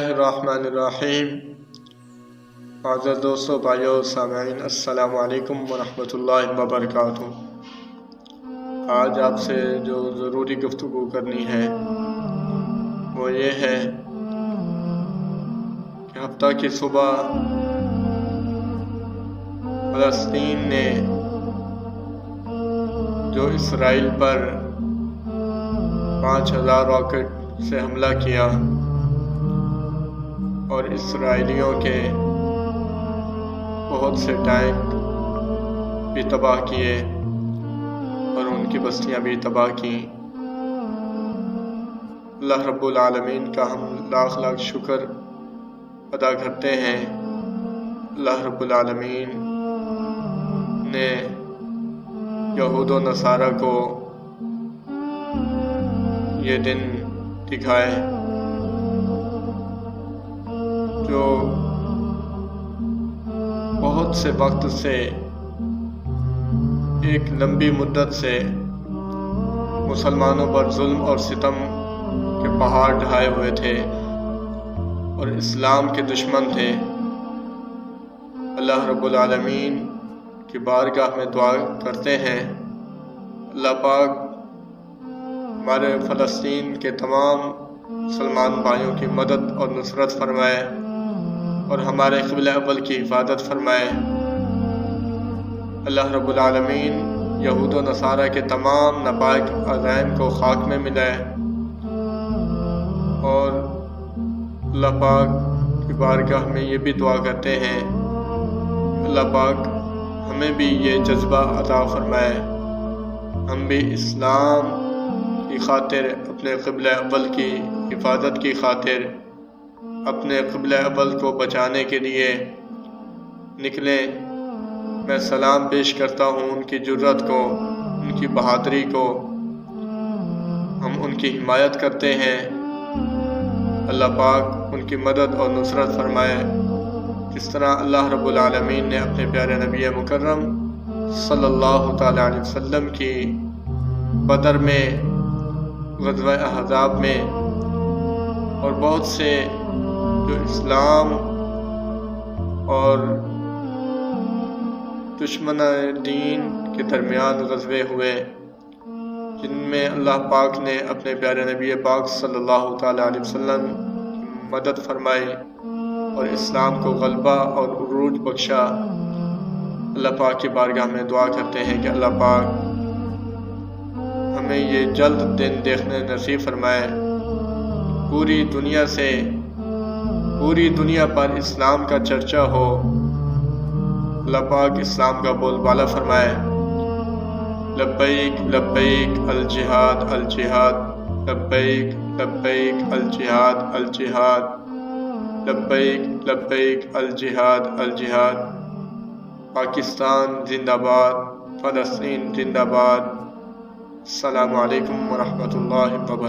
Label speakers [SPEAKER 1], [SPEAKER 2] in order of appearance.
[SPEAKER 1] الرحمن الرحیم۔ معزز دوستو، بھائیو، سامعین، السلام علیکم ورحمۃ اللہ وبرکاتہ۔ آج آپ سے جو ضروری گفتگو کرنی ہے وہ یہ ہے کہ ہفتہ کی صبح فلسطین نے جو اسرائیل پر 5000 راکٹ سے حملہ کیا اور اسرائیلیوں کے بہت سے ٹینک بھی تباہ کیے اور ان کی بستیاں بھی تباہ کیں۔ اللہ رب العالمین کا ہم لاکھ لاکھ شکر ادا کرتے ہیں۔ اللہ رب العالمین نے یہود و نصارہ کو یہ دن دکھائے جو بہت سے وقت سے، ایک لمبی مدت سے مسلمانوں پر ظلم اور ستم کے پہاڑ ڈھائے ہوئے تھے اور اسلام کے دشمن تھے۔ اللہ رب العالمین کی بارگاہ میں دعا کرتے ہیں، اللہ پاک ہمارے فلسطین کے تمام مسلمان بھائیوں کی مدد اور نصرت فرمائے اور ہمارے قبلہ اول کی حفاظت فرمائے۔ اللہ رب العالمین یہود و نصارہ کے تمام ناپاک عزائم کو خاک میں ملائے اور اللہ پاک کی بارگاہ میں یہ بھی دعا کرتے ہیں، اللہ پاک ہمیں بھی یہ جذبہ عطا فرمائے، ہم بھی اسلام کی خاطر، اپنے قبلہ اول کی حفاظت کی خاطر، اپنے قبلہ اول کو بچانے کے لیے نکلیں۔ میں سلام پیش کرتا ہوں ان کی جرأت کو، ان کی بہادری کو، ہم ان کی حمایت کرتے ہیں۔ اللہ پاک ان کی مدد اور نصرت فرمائے، جس طرح اللہ رب العالمین نے اپنے پیارے نبی مکرم صلی اللہ تعالی علیہ وسلم کی بدر میں، غزوہ احزاب میں اور بہت سے جو اسلام اور دشمن دین کے درمیان غزوے ہوئے، جن میں اللہ پاک نے اپنے پیارے نبی پاک صلی اللہ تعالی علیہ وسلم کی مدد فرمائی اور اسلام کو غلبہ اور عروج بخشا۔ اللہ پاک کی بارگاہ میں دعا کرتے ہیں کہ اللہ پاک ہمیں یہ جلد دن دیکھنے نصیب فرمائے، پوری دنیا پر اسلام کا چرچا ہو، اللہ پاک اسلام کا بول بالا فرمائے۔ لبیک لبیک الجہاد الجہاد، لبیک لبیک الجہاد الجہاد، لبیک لبیک الجہاد الجہاد۔ پاکستان زندہ باد، فلسطین زندہ باد۔ السلام علیکم ورحمۃ اللہ وبرکاتہ۔